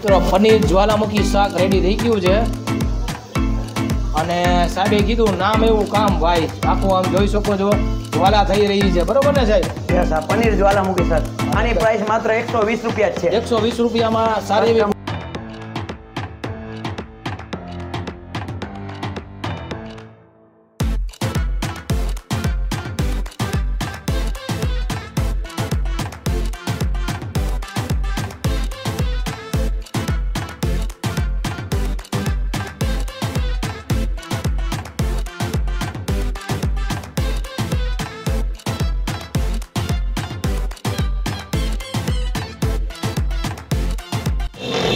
તો પનીર જ્વાલામુખી શાક રેડી થઈ ગયું છે અને સાહેબે કીધું નામ એવું કામ ભાઈ આખું આમ જોઈ શકો છો જ્વાલા થઈ રહી છે બરોબર ને સાહેબ? યસ આ પનીર જ્વાલામુખી શાક આની પ્રાઇસ માત્ર 120 રૂપિયા જ છે 120 રૂપિયામાં સારી એવી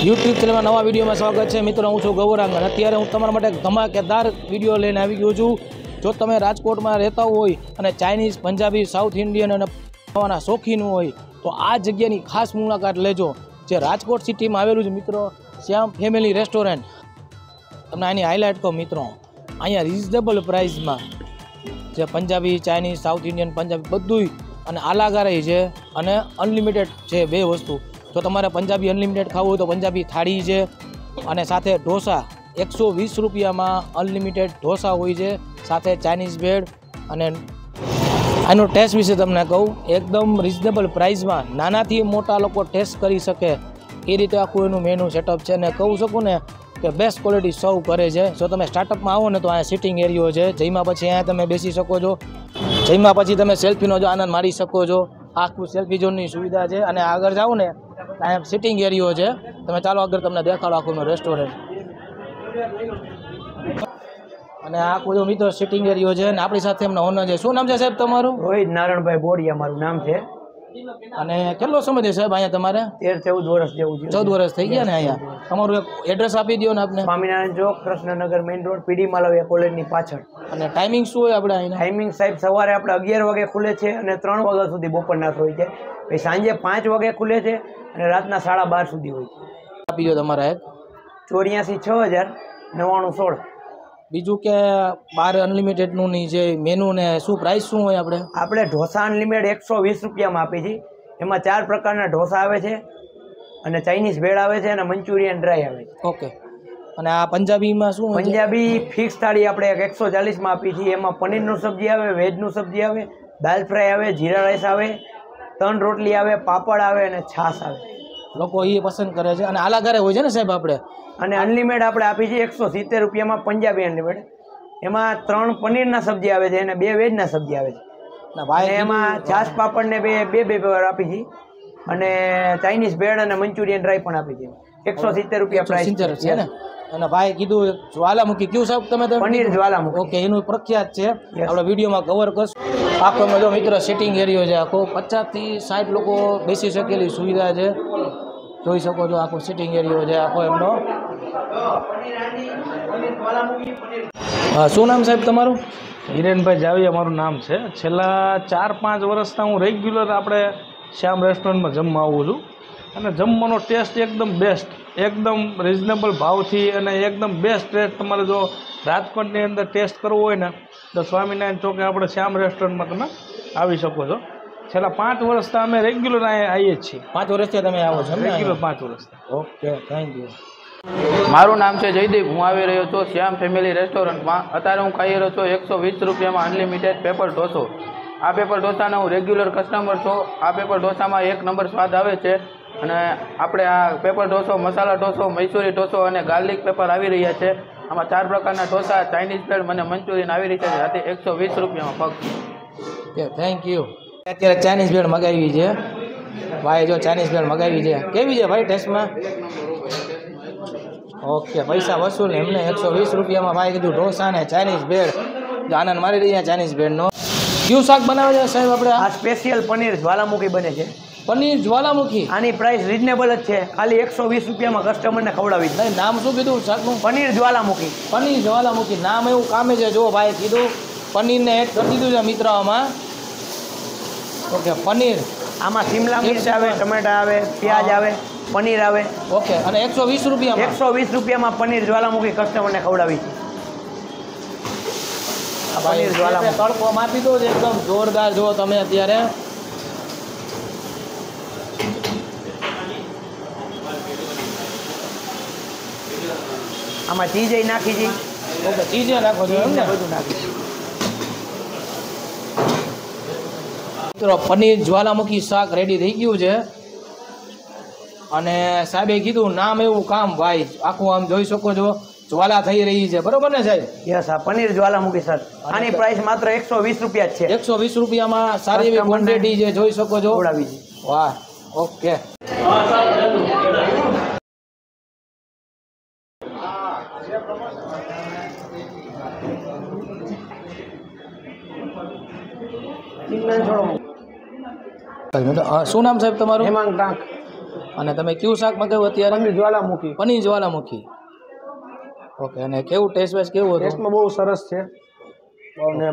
યુટ્યુબ ચેનલમાં નવા વિડીયોમાં સ્વાગત છે મિત્રો. હું છું ગૌરાંગ અને અત્યારે હું તમારા માટે એક ધમાકેદાર વિડીયો લઈને આવી ગયો છું. જો તમે રાજકોટમાં રહેતા હોય અને ચાઇનીઝ, પંજાબી, સાઉથ ઇન્ડિયન અને ખાવાના શોખીન હોય તો આ જગ્યાની ખાસ મુલાકાત લેજો. જે રાજકોટ સિટીમાં આવેલું છે મિત્રો, શ્યામ ફેમિલી રેસ્ટોરન્ટ. તમને આની હાઇલાઇટ કહું મિત્રો, અહીંયા રિઝનેબલ પ્રાઇસમાં જે Punjabi, Chinese, south Indian, Punjabi બધુંય અને આલાગારાઈ છે અને અનલિમિટેડ છે બે વસ્તુ. જો તમારે પંજાબી અનલિમિટેડ ખાવું હોય તો પંજાબી થાળી છે અને સાથે ઢોસા 120 રૂપિયામાં અનલિમિટેડ ઢોસા હોય છે, સાથે ચાઇનીઝ ભેળ. અને આનો ટેસ્ટ વિશે તમને કહું, એકદમ રિઝનેબલ પ્રાઇસમાં નાનાથી મોટા લોકો ટેસ્ટ કરી શકે એ રીતે આખું એનું મેનુ સેટઅપ છે. અને કહું શકું ને કે બેસ્ટ ક્વોલિટી સર્વ કરે છે. જો તમે સ્ટાર્ટઅપમાં આવો ને તો અહીંયા સિટિંગ એરિયો છે, જમ્યા પછી અહીંયા તમે બેસી શકો છો, જમ્યા પછી તમે સેલ્ફીનો જો આનંદ માણી શકો છો. આખું સેલ્ફી ઝોનની સુવિધા છે અને આગળ જાઓ ને અહીંયા સિટિંગ એરિયો છે. તમે ચાલો આગળ તમને દેખાડો આખું રેસ્ટોરન્ટ. અને આખું જો મિત્રો સિટિંગ એરિયો છે અને આપણી સાથે એમના ઓનર છે. શું નામ છે સાહેબ તમારું? રોહિત નારાયણભાઈ બોડિયા મારું નામ છે. અને કેટલો સમય છે સાહેબ અહીંયા તમારે? 13-14 વર્ષ જેવું છે. 14 વર્ષ થઈ ગયા ને અહીંયા. તમારું એક એડ્રેસ આપી દો ને આપને. સ્વામિનારાયણ ચોક, કૃષ્ણનગર મેઇન રોડ, પીડી માલવિયા કોલેજની પાછળ. અને ટાઈમિંગ શું હોય આપણે અહીંયા? ટાઈમિંગ સાહેબ સવારે આપણે 11 વાગે ખુલે છે અને 3 વાગ્યા સુધી બપોરના હોય છે. પછી સાંજે 5 વાગે ખુલે છે અને રાતના 12:30 સુધી હોય છે. આપી દો તમારા એક 84-6000-9916. બીજું કે બાર અનલિમિટેડનું ની જે મેનુ ને શું પ્રાઇસ શું હોય? આપણે ઢોસા અનલિમિટેડ 120 રૂપિયામાં આપી છીએ. એમાં 4 પ્રકારના ઢોસા આવે છે અને ચાઇનીઝ ભેળ આવે છે અને મંચુરિયન ડ્રાય આવે છે. ઓકે. અને આ પંજાબીમાં શું? પંજાબી ફિક્સ થાળી આપણે 140માં આપી છીએ. એમાં પનીરનું સબ્જી આવે, વેજનું સબ્જી આવે, દાલ ફ્રાય આવે, જીરા રાઈસ આવે, 3 રોટલી આવે, પાપડ આવે અને છાશ આવે. લોકો એ પસંદ કરે છે. અને આલાગારે હોય છે ને સાહેબ આપણે? અને અનલિમિટેડ આપણે આપી છીએ 170 રૂપિયામાં પંજાબી અનલિમિટેડ. એમાં 3 પનીરના સબ્જી આવે છે અને 2 વેજના સબ્જી આવે છે. ભાઈ એમાં છાશ પાપડ ને બે આપી છીએ અને ચાઇનીઝ ભેળ અને મંચુરિયન ડ્રાય પણ આપી છીએ. 170 રૂપિયા પ્રાઇસ છે ને. અને ભાઈ કીધું જ્વાલામુખી કયું સાહેબ તમે? પનીર જ્વાલામુખી. ઓકે, એનું પ્રખ્યાત છે, આપણે વિડીયોમાં કવર કરશું. આખો જો મિત્રો સિટિંગ એરિયો છે, આખો 50થી 60 લોકો બેસી શકેલી સુવિધા છે. જોઈ શકો છો આખો સિટિંગ એરિયો છે આખો એમનો. હા, શું નામ સાહેબ તમારું? હિરેનભાઈ જાવિયા મારું નામ છે. છેલ્લા 4-5 વર્ષના હું રેગ્યુલર આપણે શ્યામ રેસ્ટોરન્ટમાં જમવા આવું છું અને જમવાનો ટેસ્ટ એકદમ બેસ્ટ, એકદમ રિઝનેબલ ભાવથી અને એકદમ બેસ્ટ ટેસ્ટ. તમારે જો રાજકોટની અંદર ટેસ્ટ કરવો હોય ને તો સ્વામિનારાયણ ચોકે આપણે શ્યામ રેસ્ટોરન્ટમાં તમે આવી શકો છો. છેલ્લા 5 વર્ષથી અમે રેગ્યુલર અહીંયા આવીએ જ છીએ. 5 વર્ષથી તમે આવો છો? રેગ્યુલર 5 વર્ષથી. Okay, thank you. મારું નામ છે જયદીપ. હું આવી રહ્યો છું શ્યામ ફેમિલી રેસ્ટોરન્ટમાં. અત્યારે હું ખાઈ રહ્યો છું 120 રૂપિયામાં અનલિમિટેડ પેપર ઢોસો. આ પેપર ઢોસાના હું રેગ્યુલર કસ્ટમર છું. આ પેપર ઢોસામાં 1 નંબર સ્વાદ આવે છે. અને આપણે આ પેપર ઢોસો, મસાલા ઢોસો, મૈસૂરી ઢોસો અને ગાર્લિક પેપર આવી રહ્યા છે. આમાં 4 પ્રકારના ઢોસા, ચાઇનીઝ ભેળ મને મંચુરિયન આવી રહી છે. રાતે 120 રૂપિયામાં ફક્ત. Okay, thank you. અત્યારે ચાઇનીઝ ભેળ મગાવી છે ભાઈ. જો ચાઇનીઝ ભેળ મગાવી છે, કેવી છે ભાઈ ટેસ્ટમાં? ઓકે, પૈસા વસૂલ એમને 120 રૂપિયામાં ભાઈ કીધું ઢોસા ને ચાઇનીઝ ભેળ. આનંદ મારી રહ્યા ચાઇનીઝ ભેળનો. કયું શાક બનાવે છે સાહેબ આપણે? આ સ્પેશિયલ પનીર જ્વાલામુખી બને છે. પનીર જ્વાલામુખી. આની પ્રાઇસ રિઝનેબલ જ છે, ખાલી 120 રૂપિયામાં કસ્ટમરને ખવડાવી. નહીં, નામ શું કીધું શાકનું? પનીર જ્વાલામુખી. પનીર જ્વાલામુખી નામ એવું કામે છે. જો ભાઈ કીધું પનીરને એડ કરી દીધું છે મિત્રો આમાં. ઓકે, પનીર. આમાં શિમલા મિર્ચ આવે, ટમેટા આવે, પ્યાજ આવે, પનીર આવે. ઓકે, અને 120 રૂપિયામાં? 120 રૂપિયામાં પનીર જ્વાલામુખી કસ્ટમરને ખવડાવી છે. પનીર જ્વાલામુખી તડકો માપી દો એકદમ જોરદાર. જો તમે અત્યારે આમાં ચીઝ નાખી છે. ઓકે ચીઝ નાખો છો એમ ને? બધું નાખી. મિત્રો પનીર જ્વાલામુખી શાક રેડી થઈ ગયું છે અને સાહેબે કીધું નામ એવું કામ ભાઈ આખું આમ જોઈ શકો છો જ્વાલા થઈ રહી છે બરોબર ને સાહેબ? યસ આ પનીર જ્વાલામુખી સર આની પ્રાઇસ માત્ર 120 રૂપિયા જ છે. 120 રૂપિયામાં સારી એવી ક્વોન્ટિટી છે જોઈ શકો છો. ખવડાવી છે. વાહ ઓકે. શું નામ સાહેબ તમારું? હેમાંગ ટાંક. અને તમે કયું શાક મગાવ્યું અત્યારે? પનીર જ્વાલામુખી. પનીર જ્વાલામુખી. ઓકે અને કેવું ટેસ્ટ વેસ્ટ કેવું હતું? ટેસ્ટમાં બહુ સરસ છે અને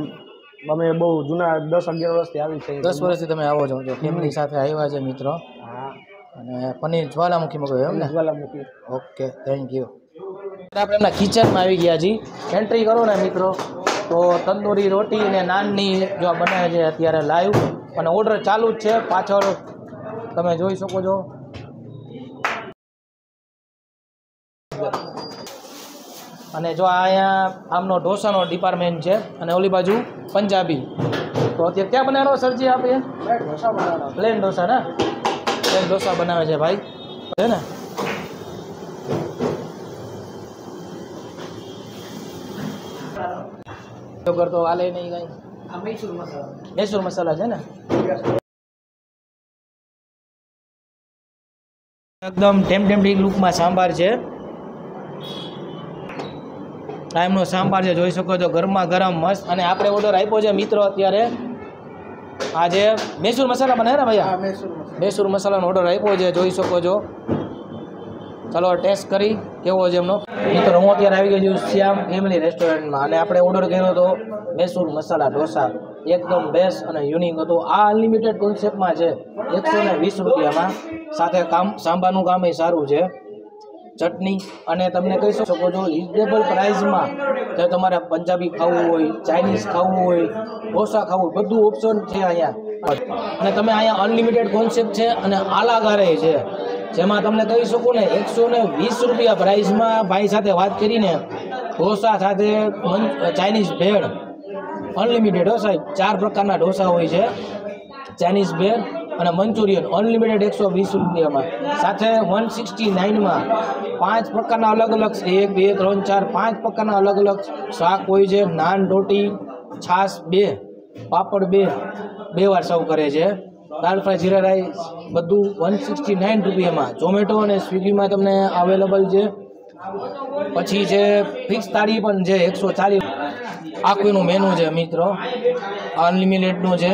અમે બહુ જૂના 10-11 વર્ષથી આવી છે. 10 વર્ષથી તમે આવો છો ફેમિલી સાથે આવ્યા છે મિત્રો? હા. અને પનીર જ્વાલામુખી મગાવ્યું એમ ને? જ્વાલામુખી. Okay thank you. આપણે એમના કિચનમાં આવી ગયા છીએ. એન્ટ્રી કરો ને મિત્રો તો તંદૂરી રોટી અને નાનની જો બનાવે છે અત્યારે લાઈવ અને ઓર્ડર ચાલુ જ છે. પાછળ તમે જોઈ શકો છો. અને જો અહીંયા આમનો ઢોસાનો ડિપાર્ટમેન્ટ છે અને ઓલી બાજુ પંજાબી. તો અત્યારે ક્યાં બનાવવાનો સરજી આપણે? પ્લેન ઢોસા ને? પ્લેન ઢોસા બનાવે છે ભાઈ છે ને? કરતો હાલે નહીં કઈ. મૈસૂર મસાલા છે ને? એકદમ ટેમ્પટેમ્પટિંગ લુકમાં સાંભાર છે. ટાઈમનો સાંભાર છે જોઈ શકો છો ગરમા ગરમ મસ્ત. અને આપણે ઓર્ડર આપ્યો છે મિત્રો અત્યારે આજે મૈસૂર મસાલા બને ને ભૈયા? મૈસૂર મસાલાનો ઓર્ડર આપ્યો છે જોઈ શકો છો. ચાલો ટેસ્ટ કરી કેવો છે એમનો. મિત્રો હું અત્યારે આવી ગયો છું શ્યામ ફેમિલી રેસ્ટોરન્ટમાં અને આપણે ઓર્ડર કર્યો હતો મૈસૂર મસાલા ઢોસા. એકદમ બેસ્ટ અને યુનિક હતું. આ અનલિમિટેડ કોન્સેપ્ટમાં છે 120 રૂપિયામાં. સાથે સાંભારનું કામ એ સારું છે. ચટણી અને તમને કહી શકો છો રિઝનેબલ પ્રાઇસમાં. જો તમારે પંજાબી ખાવું હોય, ચાઇનીઝ ખાવું હોય, ઢોસા ખાવું બધું ઓપ્શન છે અહીંયા. અને તમે અહીંયા અનલિમિટેડ કોન્સેપ્ટ છે અને આલાગારે છે જેમાં તમને કહી શકું ને 120 રૂપિયા પ્રાઇસમાં ભાઈ સાથે વાત કરીને ઢોસા સાથે ચાઇનીઝ ભેળ અનલિમિટેડ હો સાહેબ. 4 પ્રકારના ઢોસા હોય છે. ચાઇનીઝ ભેળ અને મંચુરિયન અનલિમિટેડ 120 રૂપિયામાં. સાથે 169માં 5 પ્રકારના અલગ અલગ 1 2 3 4 5 પ્રકારના અલગ અલગ શાક હોય છે. નાન રોટી છાશ 2 પાપડ 2 વાર સર્વ કરે છે. દાળ ફ્રાય જીરા રાઈસ બધું 169 રૂપિયામાં. ઝોમેટો અને સ્વિગીમાં તમને અવેલેબલ છે. પછી છે ફિક્સ થાળી પણ છે 140. આખુંનું મેનુ છે મિત્રો. અનલિમિટેડનું છે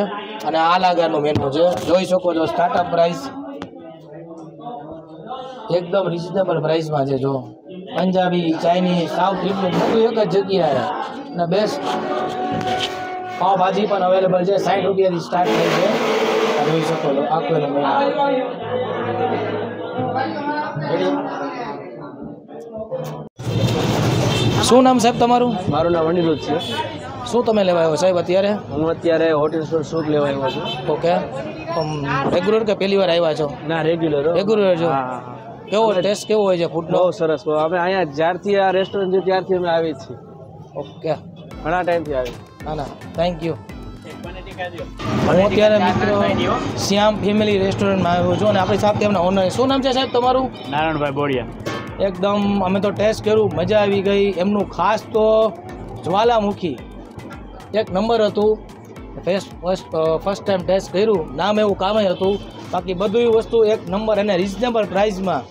અને આલાગારનું મેનુ છે જોઈ શકો છો. સ્ટાર્ટઅપ પ્રાઇસ એકદમ રિઝનેબલ પ્રાઇસમાં છે. જો પંજાબી, ચાઇનીઝ, સાઉથ ઇન્ડિયન બધું એક જ જગ્યાએ અને બેસ્ટ. પાવભાજી પણ અવેલેબલ છે 60 રૂપિયાથી સ્ટાર્ટ થાય છે. જોઈ શકો છો આખું મેનુ. શું નામ સાહેબ તમારું? મારું નામ અનિરુદ્ધ છે. શું તમે લેવા આવ્યો સાહેબ અત્યારે? હું અત્યારે હોટેલ સૂપ લેવા આવ્યો છું. ઓકે રેગ્યુલર કે પહેલી વાર આવ્યા છો? ના રેગ્યુલર. રેગ્યુલર છો. કેવો ટેસ્ટ કેવો હોય છે ફૂડનો? બહુ સરસ. અમે અહીંયા જ્યારથી આ રેસ્ટોરન્ટ છે ત્યારથી અમે આવી છીએ. ઓકે ઘણા ટાઈમથી આવી. ના થેન્ક યુ. હું અત્યારે મિત્રો શ્યામ ફેમિલી રેસ્ટોરન્ટમાં આવ્યો છું અને આપણી સાથે એમના ઓનર. શું નામ છે સાહેબ તમારું? નારાયણભાઈ બોડિયા. એકદમ અમે તો ટેસ્ટ કર્યું મજા આવી ગઈ. એમનું ખાસ તો જ્વાલામુખી એક નંબર હતું. ફર્સ્ટ ટાઈમ ટેસ્ટ કર્યું. નામ એવું કામ હતું. બાકી બધી વસ્તુ એક નંબર અને રિઝનેબલ પ્રાઇસમાં.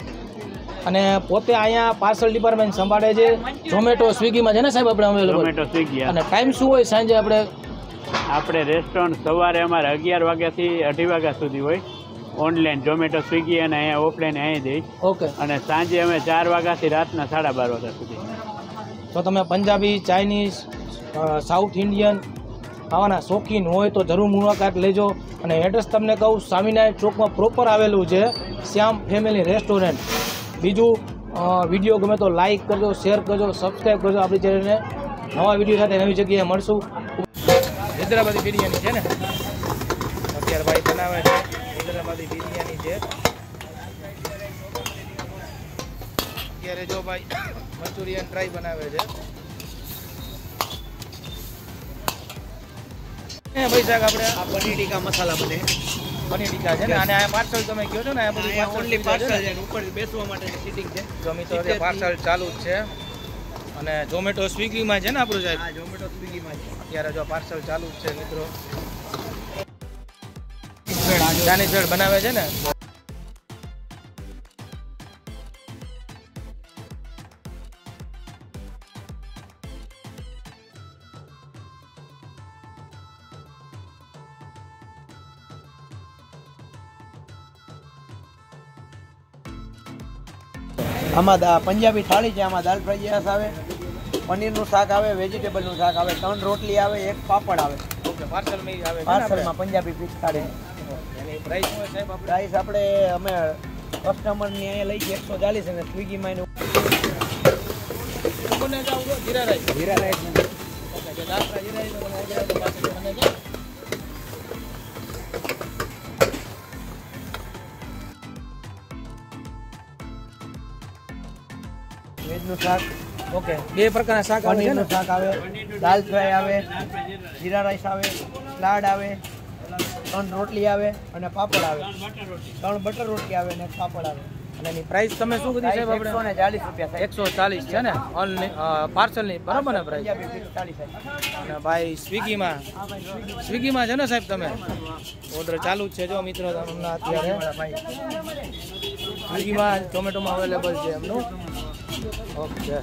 અને પોતે અહીંયા પાર્સલ ડિપાર્ટમેન્ટ સંભાળે છે. ઝોમેટો સ્વિગીમાં છે ને સાહેબ આપણે અવેલેબલ? ઝોમેટો સ્વિગી. અને ટાઈમ શું હોય સાંજે આપણે રેસ્ટોરન્ટ સવારે અમારે 11 વાગ્યાથી 2:30 વાગ્યા સુધી હોય. ઓનલાઈન ઝોમેટો સ્વિગી અને અહીંયા ઓફલાઈન અહીં દઈ. ઓકે. અને સાંજે અમે 4 વાગ્યાથી રાતના 12:30 વાગ્યા સુધી. તો તમે પંજાબી, ચાઇનીઝ, સાઉથ ઇન્ડિયન ખાવાના શોખીન હોય તો જરૂર મુલાકાત લેજો. અને એડ્રેસ તમને કહું સ્વામિનારાયણ ચોકમાં પ્રોપર આવેલું છે શ્યામ ફેમિલી રેસ્ટોરન્ટ. બીજું વિડીયો ગમે તો લાઇક કરજો, શેર કરજો, સબસ્ક્રાઈબ કરજો આપણી ચેનલને. નવા વિડીયો સાથે નવી જગ્યાએ મળશું. હૈદરાબાદી બિરયાની છે ને અત્યારે ભાઈ બનાવે છે. હૈદરાબાદી બિરયાની છે અત્યારે જો ભાઈ મંચુરિયન ટ્રાય બનાવે છે. ભાઈ સાહેબ આપણે આ પનીર ટીકા મસાલા બને. પનીર ટીકા છે ને, અને આ પાર્સલ તમે કહો છો ને, આ બધું ઓનલી પાર્સલ છે, ઉપર બેસવા માટે સીટિંગ છે. જો મિત્રો પાર્સલ ચાલુ જ છે. અને ઝોમેટો સ્વિગીમાં છે ને આપણું સાહેબ? હા, ઝોમેટો સ્વિગીમાં છે. અત્યારે જો પાર્સલ ચાલુ જ છે મિત્રો. ચાઇનીઝ બ્રેડ બનાવે છે ને. આમાં પંજાબી થાળી છે. આમાં દાલ ફ્રાઈ રાઈસ આવે, પનીરનું શાક આવે, વેજીટેબલનું શાક આવે, 3 રોટલી આવે, 1 પાપડ આવે. ઓકે, પાર્સલમાં આવે છે. પાર્સલમાં પંજાબી ફિશ થાળી. એની પ્રાઇસ શું છે સાહેબ આપણે? પ્રાઇસ આપણે અમે કસ્ટમરની અહીંયા લઈ જઈએ 140 અને સ્વિગીમાં એનું બને જાવ તો જીરા રાઈસ. જીરા રાઈસ. ઓકે, જે દાળ ફ્રાઈ જીરા રાઈસ મને ઓર્ડર આપો પાછળ મને છે. વેજનું શાક, ઓકે, 2 પ્રકારના શાક આવે છે ને. પનીરનું શાક આવે, દાલ ફ્રાય આવે, જીરા રાઈસ આવે, સલાડ આવે, 3 રોટલી આવે અને પાપડ આવે. 3 બટર રોટલી આવે અને 1 પાપડ આવે. અને એની પ્રાઇસ તમે શું કીધી સાહેબ આપણે? 140 રૂપિયા થાય. 140 છે ને પાર્સલની, બરાબર ને પ્રાઇસ? પંજાબી ફિશ થાળી થાય. અને ભાઈ સ્વિગીમાં છે ને સાહેબ તમે? ઓર્ડર ચાલુ જ છે જો મિત્રો તમને અત્યારે સ્વિગીમાં ઝોમેટોમાં અવેલેબલ છે એમનું. ઓકે.